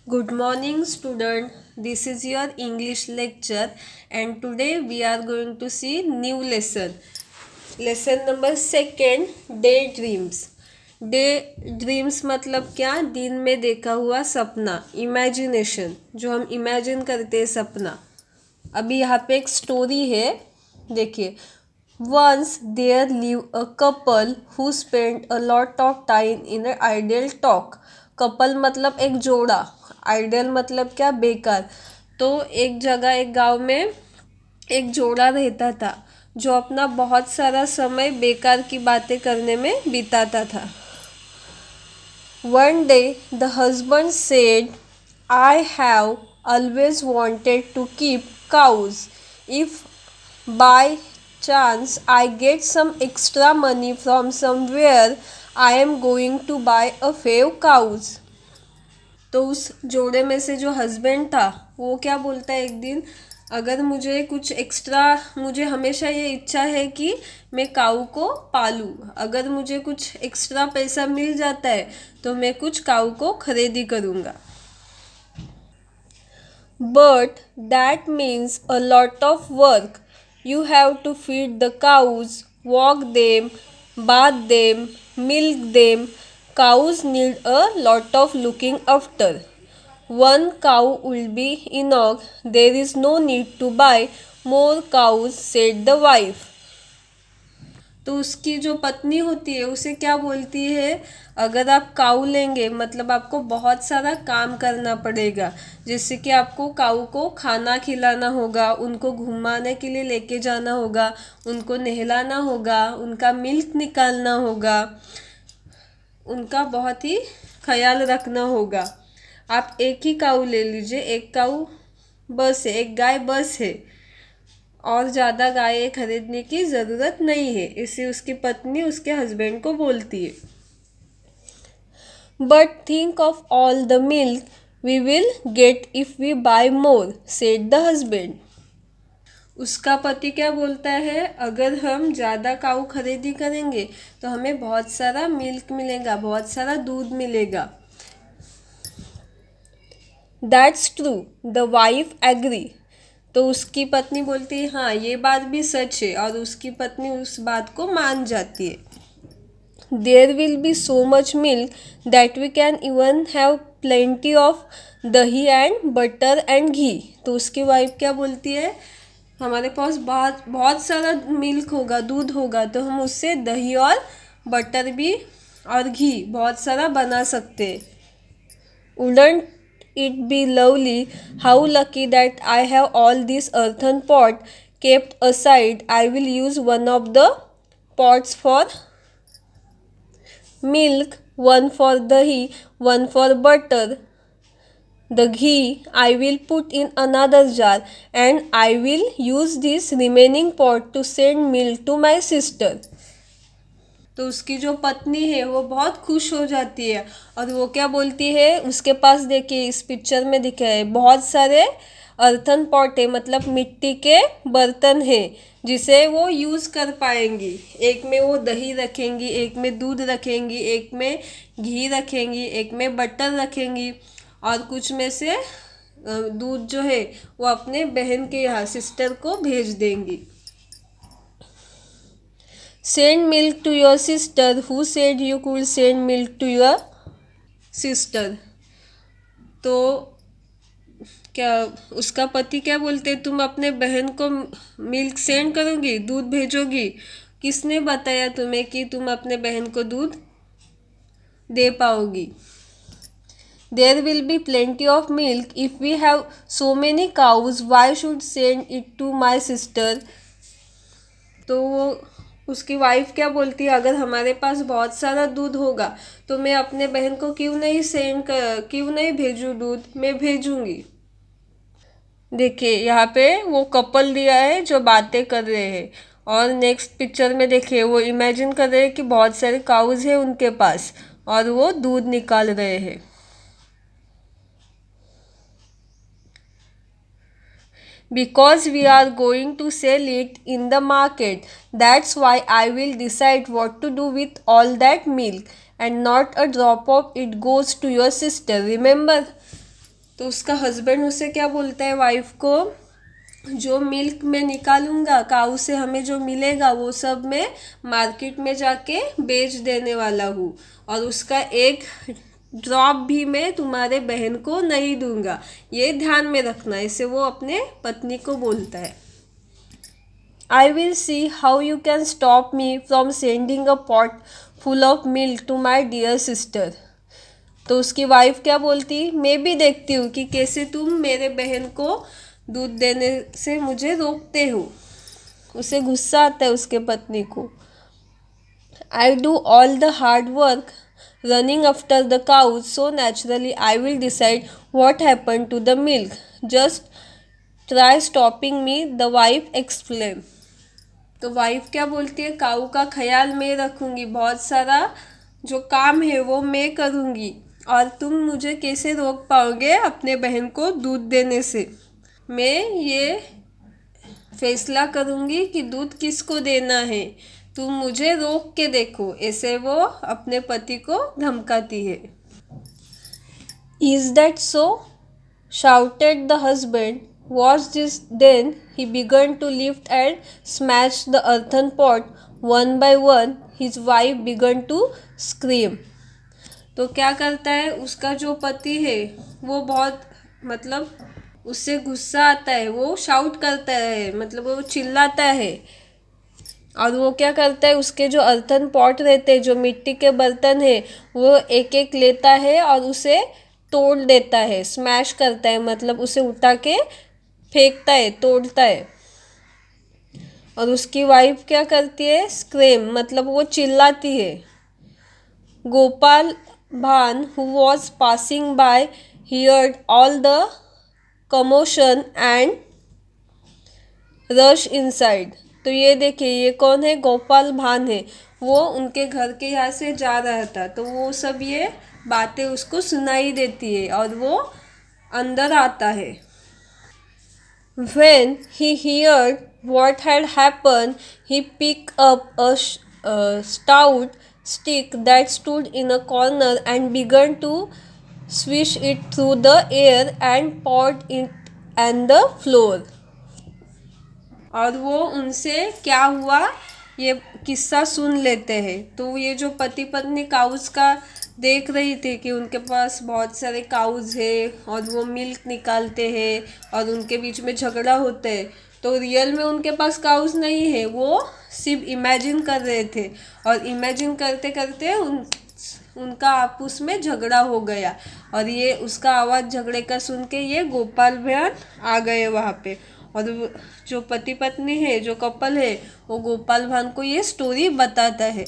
Good morning, student. This is your English lecture, and today we are going to see new lesson. Lesson number second, daydreams. Daydreams मतलब क्या? दिन में देखा हुआ सपना, imagination, जो हम इमेजिन करते हैं सपना. अभी यहाँ पे एक स्टोरी है, देखिए. Once there lived a couple who spent a lot of time in an idle talk. Couple मतलब एक जोड़ा, आइडियल मतलब क्या? बेकार. तो एक जगह, एक गांव में एक जोड़ा रहता था जो अपना बहुत सारा समय बेकार की बातें करने में बिताता था. One day the husband said, I have always wanted to keep cows. If by chance I get some extra money from somewhere, I am going to buy a few cows. तो उस जोड़े में से जो हस्बैंड था वो क्या बोलता है एक दिन, अगर मुझे कुछ एक्स्ट्रा, मुझे हमेशा ये इच्छा है कि मैं काऊ को पालूँ, अगर मुझे कुछ एक्स्ट्रा पैसा मिल जाता है तो मैं कुछ काऊ को खरीदी करूँगा. But that means a lot of work. You have to feed the cows, walk them, bath them, milk them. Cows need a lot of looking after. One cow will be enough. There is no need to buy more cows, said the wife. तो उसकी जो पत्नी होती है उसे क्या बोलती है, अगर आप काऊ लेंगे मतलब आपको बहुत सारा काम करना पड़ेगा, जैसे कि आपको काऊ को खाना खिलाना होगा, उनको घुमाने के लिए लेके जाना होगा, उनको नहलाना होगा, उनका मिल्क निकालना होगा, उनका बहुत ही ख्याल रखना होगा. आप एक ही काऊ ले लीजिए, एक काऊ बस है, एक गाय बस है, और ज़्यादा गायें खरीदने की ज़रूरत नहीं है. इसे उसकी पत्नी उसके हस्बैंड को बोलती है. But think of all the milk we will get if we buy more, said the husband. उसका पति क्या बोलता है, अगर हम ज़्यादा काऊ खरीदी करेंगे तो हमें बहुत सारा मिल्क मिलेगा, बहुत सारा दूध मिलेगा. That's true, the wife agree. तो उसकी पत्नी बोलती है हाँ ये बात भी सच है, और उसकी पत्नी उस बात को मान जाती है. There will be so much milk that we can even have plenty of dahi and butter and ghee. तो उसकी वाइफ क्या बोलती है, हमारे पास बहुत बहुत सारा मिल्क होगा, दूध होगा, तो हम उससे दही और बटर भी और घी बहुत सारा बना सकते हैं. Wouldn't it be lovely? How lucky that I have all this earthen pot kept aside. I will use one of the pots for milk, one for dahi, one for butter. The ghee I will put in another jar, and I will use this remaining pot to send milk to my sister. तो उसकी जो पत्नी है वो बहुत खुश हो जाती है, और वो क्या बोलती है, उसके पास देखिए इस पिक्चर में दिखा है बहुत सारे अर्थन पॉट है, मतलब मिट्टी के बर्तन है जिसे वो यूज़ कर पाएंगी. एक में वो दही रखेंगी, एक में दूध रखेंगी, एक में घी रखेंगी, एक में बटर रखेंगी, और कुछ में से दूध जो है वो अपने बहन के यहाँ सिस्टर को भेज देंगी. Send milk to your sister. Who said you could send milk to your sister? तो क्या उसका पति क्या बोलते, तुम अपने बहन को मिल्क सेंड करोगी, दूध भेजोगी? किसने बताया तुम्हें कि तुम अपने बहन को दूध दे पाओगी? There will be plenty of milk if we have so many cows. Why should send it to my sister? तो वो उसकी वाइफ क्या बोलती है, अगर हमारे पास बहुत सारा दूध होगा तो मैं अपने बहन को क्यों नहीं भेजूँ दूध, मैं भेजूँगी. देखिए यहाँ पे वो कपल दिया है जो बातें कर रहे हैं, और नेक्स्ट पिक्चर में देखिए वो इमेजिन कर रहे हैं कि बहुत सारे काउज है उनके पास और वो दूध निकाल रहे हैं. Because we are going to sell it in the market. That's why I will decide what to do with all that milk, and not a drop of it goes to your sister. Remember? तो उसका husband उसे क्या बोलता है wife को, जो milk मैं निकालूंगा काऊ से हमें जो मिलेगा वो सब मैं मार्केट में जाके बेच देने वाला हूँ, और उसका एक ड्रॉप भी मैं तुम्हारे बहन को नहीं दूंगा, ये ध्यान में रखना। इसे वो अपने पत्नी को बोलता है। I will see how you can stop me from sending a pot full of milk to my dear sister. तो उसकी वाइफ क्या बोलती, मैं भी देखती हूँ कि कैसे तुम मेरे बहन को दूध देने से मुझे रोकते हो। उसे गुस्सा आता है उसके पत्नी को। I do all the hard work running after the cows, so naturally I will decide what happened to the milk. Just try stopping me, the wife explained. तो वाइफ क्या बोलती है, काऊ का ख्याल मैं रखूँगी, बहुत सारा जो काम है वो मैं करूँगी, और तुम मुझे कैसे रोक पाओगे अपने बहन को दूध देने से। मैं ये फैसला करूँगी कि दूध किसको देना है, तुम मुझे रोक के देखो, ऐसे वो अपने पति को धमकाती है। Is that so? shouted the husband. Was this then? He began to lift and smash the earthen pot one by one. His wife began to scream. तो क्या करता है उसका जो पति है वो बहुत मतलब उससे गुस्सा आता है, वो शाउट करता है, मतलब वो चिल्लाता है, और वो क्या करता है उसके जो अर्थन पॉट रहते हैं, जो मिट्टी के बर्तन है, वो एक एक लेता है और उसे तोड़ देता है, स्मैश करता है, मतलब उसे उठा के फेंकता है, तोड़ता है। और उसकी वाइफ क्या करती है, स्क्रीम, मतलब वो चिल्लाती है। गोपाल भान who was passing by heard all the commotion and rush inside. तो ये देखिए ये कौन है, गोपाल भान है, वो उनके घर के यहाँ से जा रहा था, तो वो सब ये बातें उसको सुनाई देती है और वो अंदर आता है। When he heard what had happened, he picked up a stout stick that stood in a corner and began to swish it through the air and poured it on the floor. और वो उनसे क्या हुआ ये किस्सा सुन लेते हैं। तो ये जो पति पत्नी काउज का देख रही थी कि उनके पास बहुत सारे काउज है और वो मिल्क निकालते हैं और उनके बीच में झगड़ा होता है, तो रियल में उनके पास काउज नहीं है, वो सिर्फ इमेजिन कर रहे थे, और इमेजिन करते करते उनका आपस में झगड़ा हो गया, और ये उसका आवाज़ झगड़े का सुन के ये गोपाल भान आ गए वहाँ पे, और जो पति पत्नी है, जो कपल है, वो गोपाल भान को ये स्टोरी बताता है।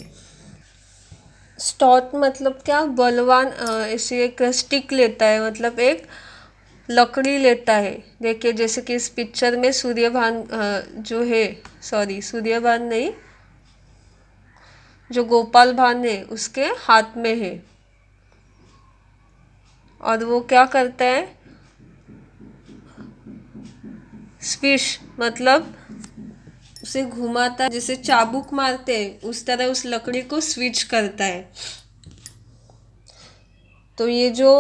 स्टॉट मतलब क्या, बलवान, ऐसे एक स्टिक लेता है, मतलब एक लकड़ी लेता है। देखिए जैसे कि इस पिक्चर में सूर्यभान जो है, सॉरी सूर्यभान नहीं, जो गोपाल भान है उसके हाथ में है, और वो क्या करता है, स्विश मतलब उसे घुमाता है, जैसे चाबुक मारते हैं उस तरह उस लकड़ी को स्विच करता है। तो ये जो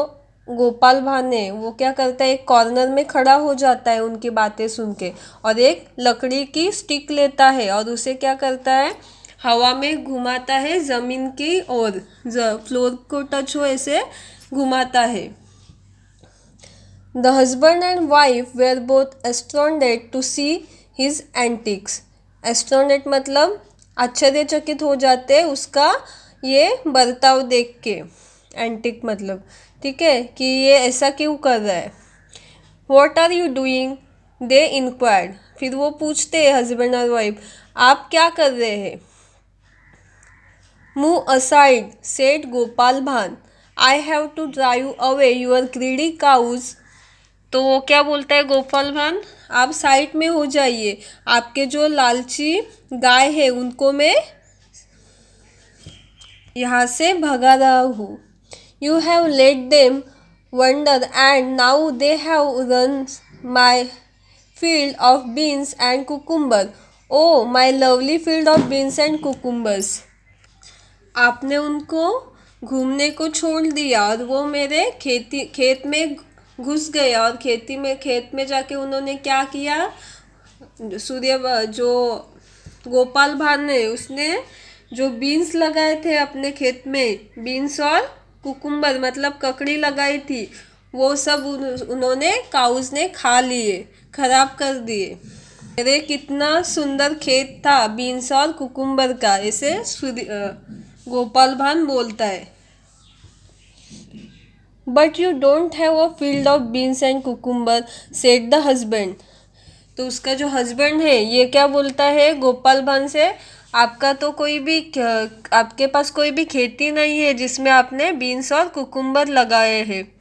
गोपाल भान है वो क्या करता है, एक कॉर्नर में खड़ा हो जाता है उनकी बातें सुन के, और एक लकड़ी की स्टिक लेता है और उसे क्या करता है, हवा में घुमाता है ज़मीन की ओर, फ्लोर को टच हो ऐसे घुमाता है। The husband and wife were both astounded to see his antics. Astounded मतलब आश्चर्यचकित हो जाते हैं उसका ये बर्ताव देख के, एंटिक मतलब, ठीक है, कि ये ऐसा क्यों कर रहा है। What are you doing, they inquired. फिर वो पूछते हैं हस्बैंड और वाइफ, आप क्या कर रहे हैं। Move aside said Gopal Bhan, I have to drive away your greedy cows. तो वो क्या बोलता है गोपाल भान, आप साइड में हो जाइए, आपके जो लालची गाय है उनको मैं यहाँ से भगा रहा हूँ। You have let them wander and now they have run my field of beans and cucumber. Oh my lovely field of beans and cucumbers. आपने उनको घूमने को छोड़ दिया और वो मेरे खेत में घुस गए और खेत में जाके उन्होंने क्या किया, जो गोपाल भान ने उसने जो बीन्स लगाए थे अपने खेत में, बीन्स और कुकुम्बर मतलब ककड़ी लगाई थी, वो सब उन्होंने काउज ने खा लिए, खराब कर दिए। अरे कितना सुंदर खेत था बीन्स और कुकुम्बर का, इसे गोपाल भान बोलता है। But you don't have a field of beans and cucumber, said the husband. तो उसका जो हस्बैंड है ये क्या बोलता है गोपाल भान से, आपके पास कोई भी खेती नहीं है जिसमें आपने बीन्स और कुकुम्बर लगाए हैं।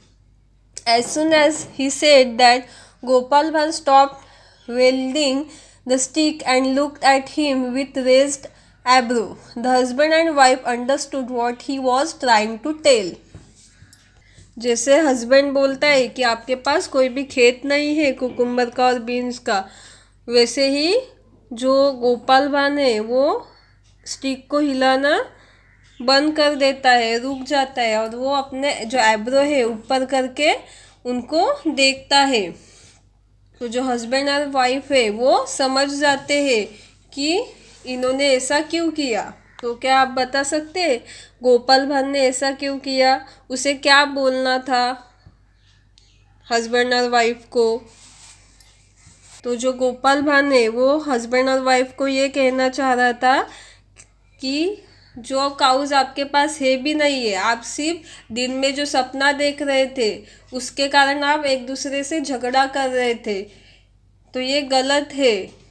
As soon as he said that, Gopal Bhan stopped wielding the stick and looked at him with raised eyebrow. The husband and wife understood what he was trying to tell. जैसे husband बोलता है कि आपके पास कोई भी खेत नहीं है कुकुम्बर का और बीन्स का, वैसे ही जो गोपाल भान है वो स्टिक को हिलाना बंद कर देता है, रुक जाता है, और वो अपने जो आईब्रो है ऊपर करके उनको देखता है। तो जो हस्बैंड और वाइफ है वो समझ जाते हैं कि इन्होंने ऐसा क्यों किया। तो क्या आप बता सकते हैं गोपाल भान ने ऐसा क्यों किया, उसे क्या बोलना था हस्बैंड और वाइफ को। तो जो गोपाल भान है वो हस्बैंड और वाइफ को ये कहना चाह रहा था कि जो काउज आपके पास है भी नहीं है, आप सिर्फ दिन में जो सपना देख रहे थे उसके कारण आप एक दूसरे से झगड़ा कर रहे थे, तो ये गलत है।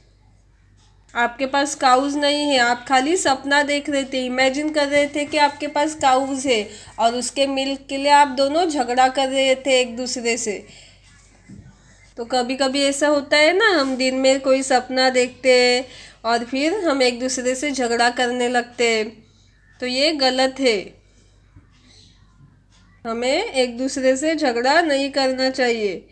आपके पास काउज नहीं है, आप खाली सपना देख रहे थे, इमेजिन कर रहे थे कि आपके पास काउज है, और उसके मिल्क के लिए आप दोनों झगड़ा कर रहे थे एक दूसरे से। तो कभी कभी ऐसा होता है ना, हम दिन में कोई सपना देखते हैं और फिर हम एक दूसरे से झगड़ा करने लगते हैं, तो ये गलत है। हमें एक दूसरे से झगड़ा नहीं करना चाहिए।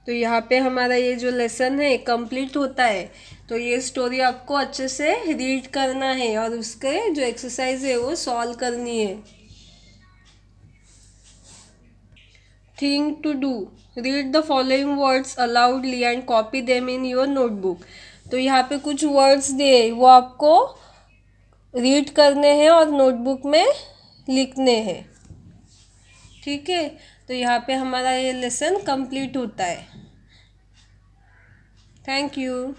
तो यहाँ पे हमारा ये जो लेसन है कंप्लीट होता है। तो ये स्टोरी आपको अच्छे से रीड करना है और उसके जो एक्सरसाइज है वो सॉल्व करनी है। Thing to do, read the following words aloudly and copy them in your notebook. तो यहाँ पे कुछ वर्ड्स दिए, वो आपको रीड करने हैं और नोटबुक में लिखने हैं। ठीक है, तो यहाँ पे हमारा ये लेसन कंप्लीट होता है। Thank you.